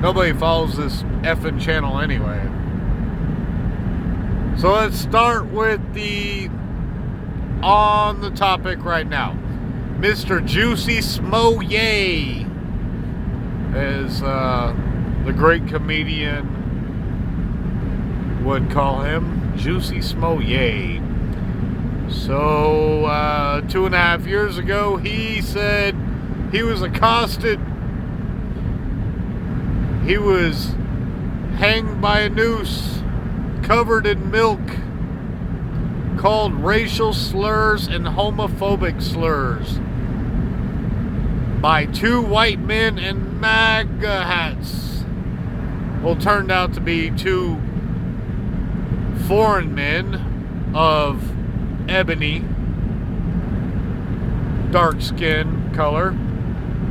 Nobody follows this effing channel anyway. So let's start with on the topic right now. Mr. Jussie Smollett, as the great comedian would call him, Jussie Smollett. So 2.5 years ago, he said he was accosted. He was hanged by a noose, covered in milk, called racial slurs and homophobic slurs by 2 white men in MAGA hats. Well, turned out to be 2 foreign men of ebony, dark skin color,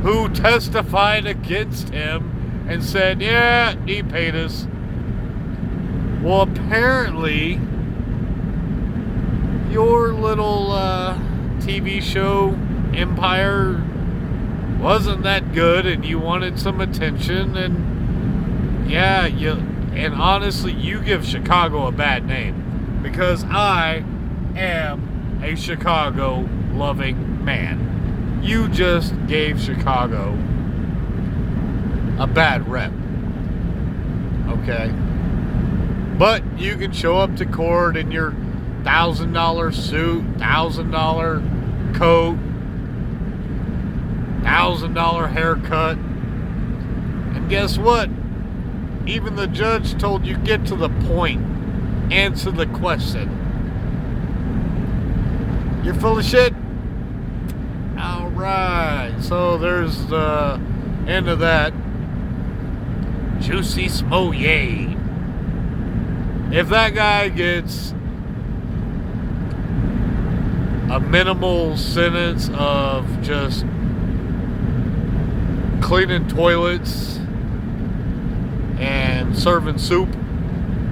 who testified against him and said, yeah, he paid us. Well, apparently, your little TV show empire wasn't that good, and you wanted some attention, and yeah, and honestly, you give Chicago a bad name, because I am a Chicago-loving man. You just gave Chicago a bad rep. Okay? But you can show up to court in your $1,000 suit, $1,000 coat, $1,000 haircut. And guess what? Even the judge told you, get to the point. Answer the question. You're full of shit? Alright. So there's the end of that. Jussie Smollett. If that guy gets a minimal sentence of just cleaning toilets and serving soup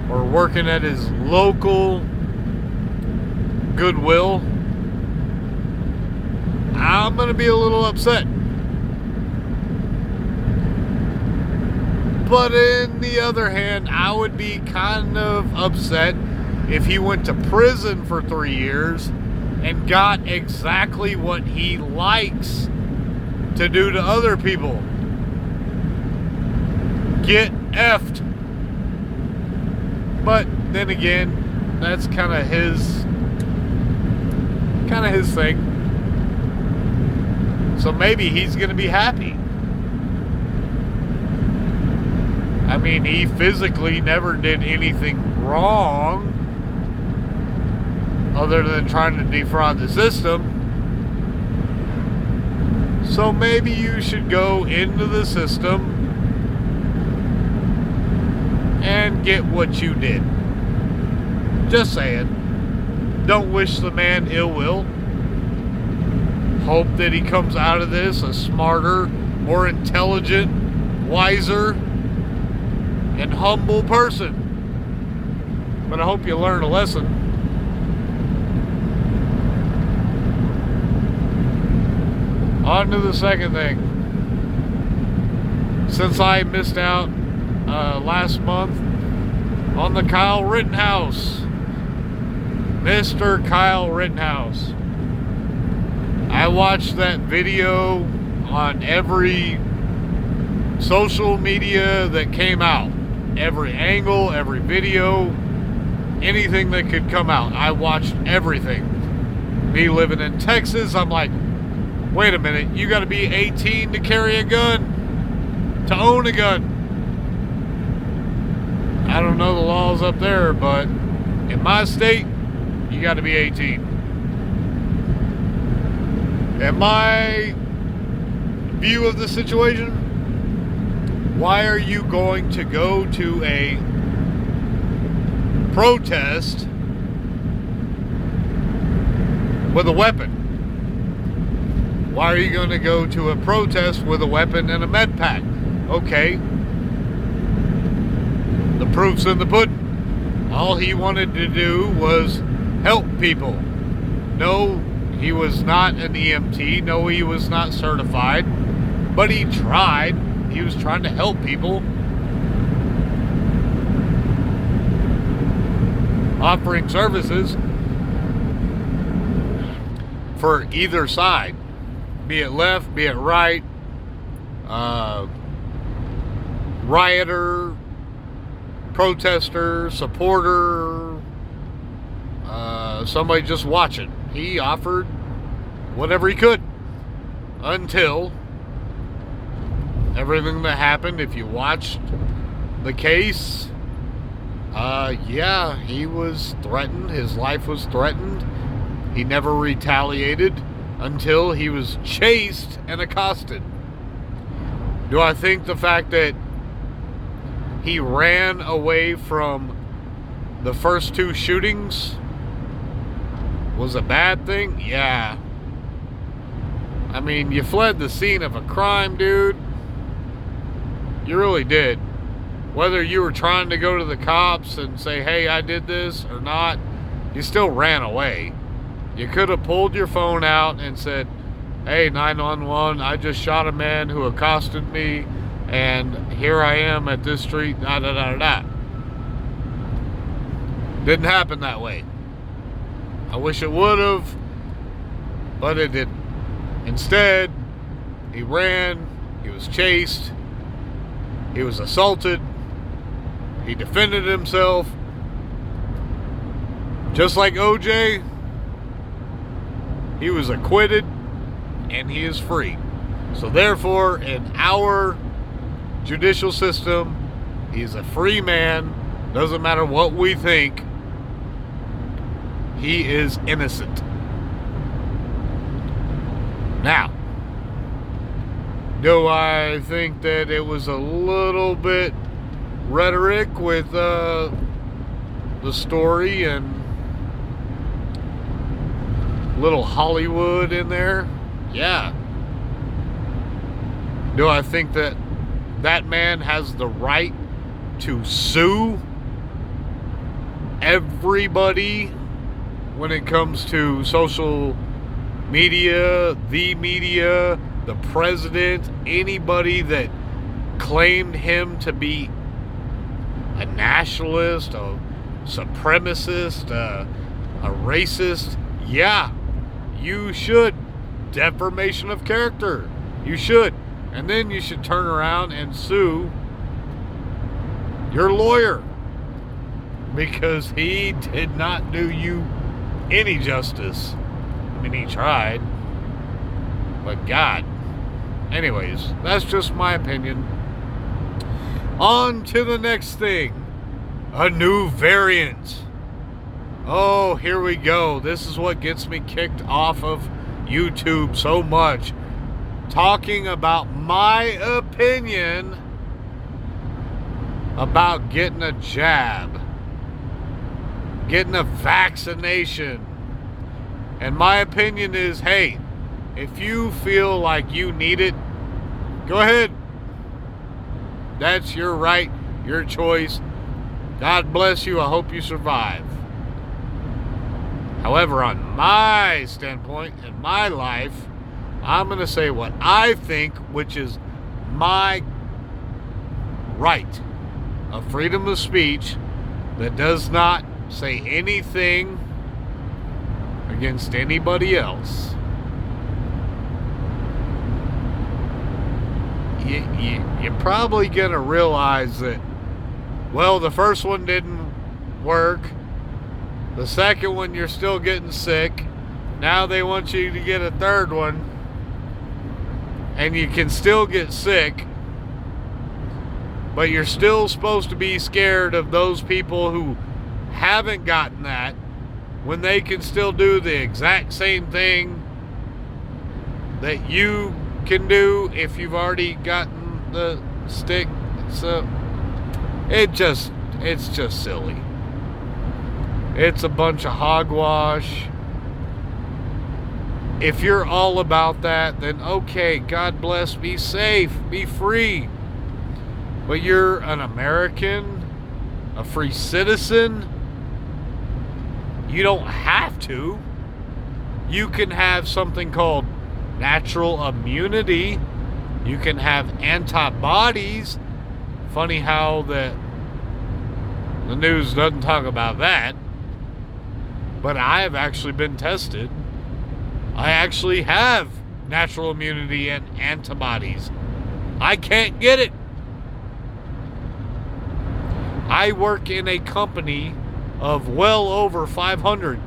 or working at his local Goodwill, I'm going to be a little upset. But in the other hand, I would be kind of upset if he went to prison for 3 years and got exactly what he likes to do to other people. Get effed. But then again, that's kind of his thing. So maybe he's going to be happy. I mean, he physically never did anything wrong other than trying to defraud the system. So maybe you should go into the system and get what you did. Just saying. Don't wish the man ill will. Hope that he comes out of this a smarter, more intelligent, wiser, and humble person. But I hope you learn a lesson. On to the second thing. Since I missed out last month on the Kyle Rittenhouse, Mr. Kyle Rittenhouse, I watched that video on every social media that came out. Every angle, every video, anything that could come out. I watched everything. Me living in Texas, I'm like, wait a minute, you gotta be 18 to carry a gun, to own a gun. I don't know the laws up there, but in my state, you gotta be 18. And my view of the situation, why are you going to go to a protest with a weapon? Why are you going to go to a protest with a weapon and a med pack? Okay. The proof's in the pudding. All he wanted to do was help people. No, he was not an EMT. No, he was not certified. But he tried. He was trying to help people. offering services for either side, be it left, be it right, rioter, protester, supporter, somebody just watching. He offered whatever he could until everything that happened. If you watched the case, yeah, he was threatened. His life was threatened. He never retaliated until he was chased and accosted. Do I think the fact that he ran away from the first two shootings was a bad thing? Yeah. I mean, you fled the scene of a crime, dude. You really did. Whether you were trying to go to the cops and say, hey, I did this or not, you still ran away. You could have pulled your phone out and said, hey, 911, I just shot a man who accosted me, and here I am at this street, da da da da. Didn't happen that way. I wish it would have, but it didn't. Instead, he ran, he was chased, he was assaulted, he defended himself. Just like OJ, he was acquitted and he is free. So therefore, in our judicial system, he's a free man. Doesn't matter what we think, he is innocent. Now, do I think that it was a little bit rhetoric with the story and little Hollywood in there? Yeah. Do I think that that man has the right to sue everybody when it comes to social media, the president, anybody that claimed him to be a nationalist, a supremacist, a racist? Yeah, you should. Defamation of character. You should. And then you should turn around and sue your lawyer, because he did not do you any justice. I mean, he tried, but God. Anyways, that's just my opinion. On to the next thing. A new variant. Oh, here we go. This is what gets me kicked off of YouTube so much. Talking about my opinion about getting a jab, getting a vaccination. And my opinion is, hey, if you feel like you need it, go ahead. That's your right, your choice. God bless you. I hope you survive. However, on my standpoint, in my life, I'm going to say what I think, which is my right of freedom of speech that does not say anything against anybody else. You're probably going to realize that, well, the first one didn't work. The second one, you're still getting sick. Now they want you to get a third one. And you can still get sick. But you're still supposed to be scared of those people who haven't gotten that, when they can still do the exact same thing that you can do if you've already gotten the stick. So it's just silly. It's a bunch of hogwash. If you're all about that, then okay, God bless, be safe, be free. But you're an American, a free citizen. You don't have to. You can have something called natural immunity. You can have antibodies. Funny how the news doesn't talk about that. But I have actually been tested. I actually have natural immunity and antibodies. I can't get it. I work in a company of well over 500.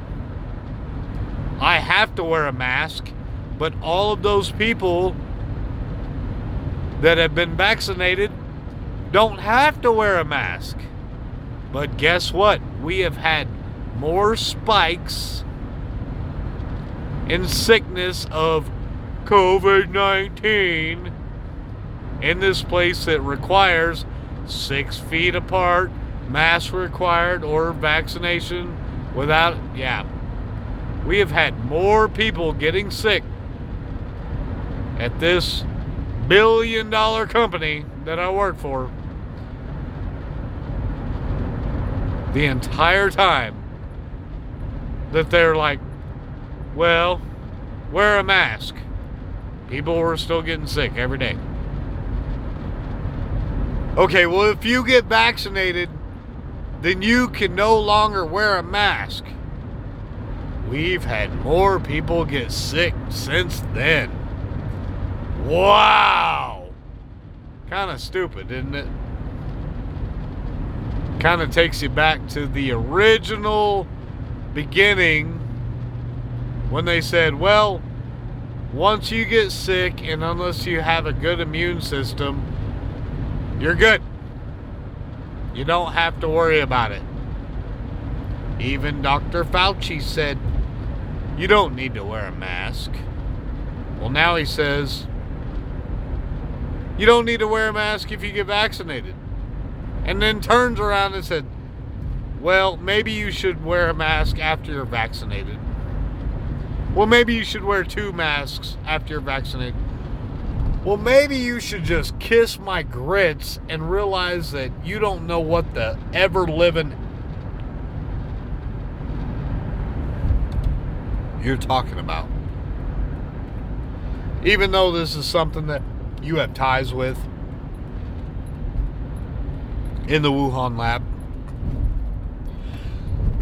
I have to wear a mask, but all of those people that have been vaccinated don't have to wear a mask. But guess what? We have had more spikes in sickness of COVID-19 in this place that requires 6 feet apart, mask required, or vaccination without, we have had more people getting sick at this billion-dollar company that I work for the entire time that they're like, well, wear a mask. People were still getting sick every day. Okay, well, if you get vaccinated, then you can no longer wear a mask. We've had more people get sick since then. Wow! Kind of stupid, isn't it? Kind of takes you back to the original beginning when they said, well, once you get sick and unless you have a good immune system, you're good. You don't have to worry about it. Even Dr. Fauci said, you don't need to wear a mask. Well, now he says, you don't need to wear a mask if you get vaccinated. And then turns around and said, well, maybe you should wear a mask after you're vaccinated. Well, maybe you should wear 2 masks after you're vaccinated. Well, maybe you should just kiss my grits and realize that you don't know what the ever-living you're talking about. Even though this is something that you have ties with in the Wuhan lab.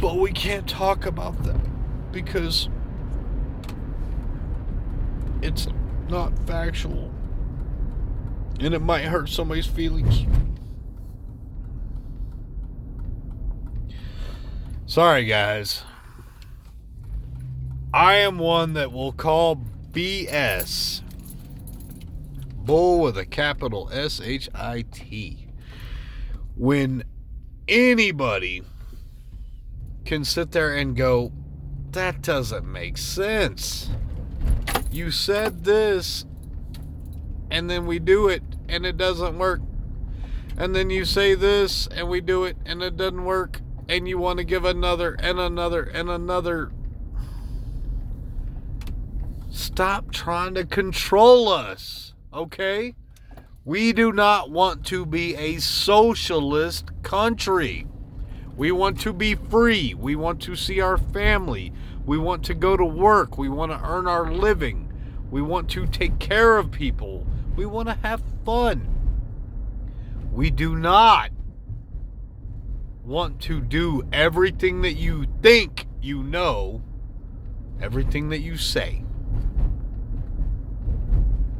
But we can't talk about that because it's not factual. And it might hurt somebody's feelings. Sorry, guys. I am one that will call BS. Bull with a capital S-H-I-T. When anybody can sit there and go, that doesn't make sense. You said this, and then we do it, and it doesn't work. And then you say this, and we do it, and it doesn't work. And you want to give another, and another, and another. Stop trying to control us, okay? We do not want to be a socialist country. We want to be free. We want to see our family. We want to go to work. We want to earn our living. We want to take care of people. We want to have fun. We do not want to do everything that you think you know, everything that you say.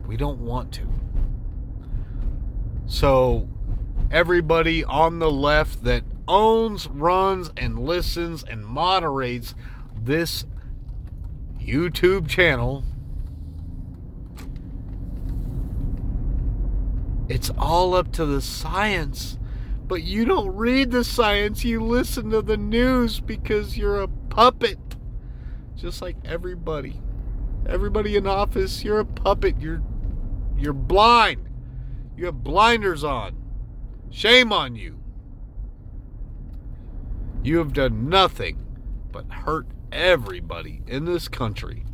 We don't want to. So, everybody on the left that owns, runs, and listens and moderates this YouTube channel, it's all up to the science. But you don't read the science, you listen to the news because you're a puppet. Just like everybody. Everybody in office, you're a puppet. You're blind. You have blinders on. Shame on you. You have done nothing but hurt everybody in this country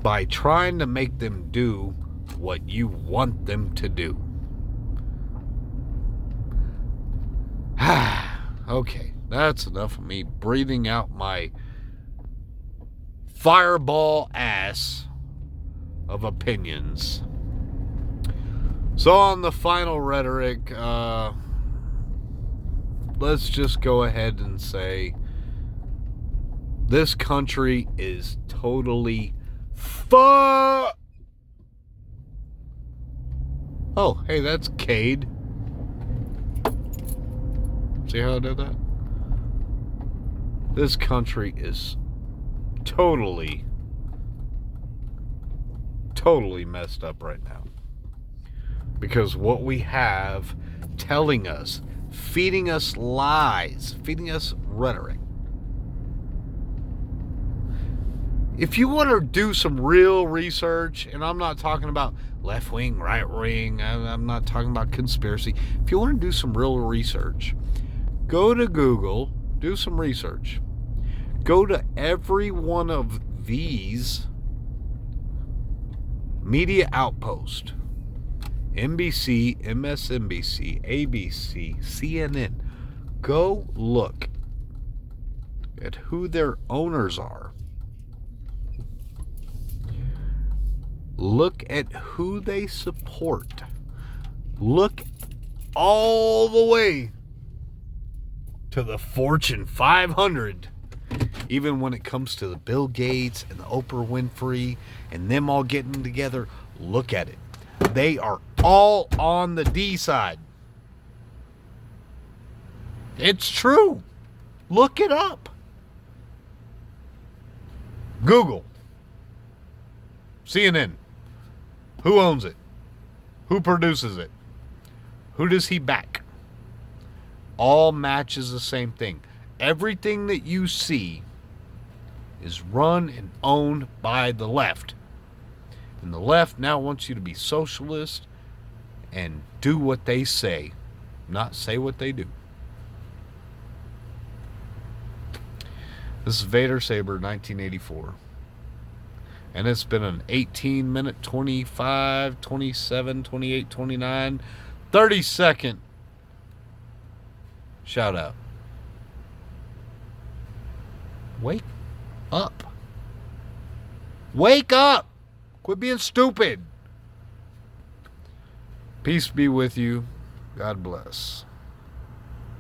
by trying to make them do what you want them to do. Okay, that's enough of me breathing out my fireball ass of opinions. So on the final rhetoric, let's just go ahead and say this country is totally Oh, hey, that's Cade. See how I did that? This country is totally messed up right now. Because what we have telling us, feeding us lies, feeding us rhetoric. If you want to do some real research, and I'm not talking about left wing, right wing, I'm not talking about conspiracy. If you want to do some real research, go to Google, do some research. Go to every one of these media outposts. NBC, MSNBC, ABC, CNN. Go look at who their owners are. Look at who they support. Look all the way to the Fortune 500. Even when it comes to the Bill Gates and the Oprah Winfrey and them all getting together, look at it. They are all on the D side. It's true. Look it up. Google. CNN. Who owns it? Who produces it? Who does he back? All matches the same thing. Everything that you see is run and owned by the left. And the left now wants you to be socialist and do what they say, not say what they do. This is Vader Saber, 1984. And it's been an 18-minute, 25, 27, 28, 29, 30-second shout out. Wake up. Wake up. Quit being stupid. Peace be with you. God bless.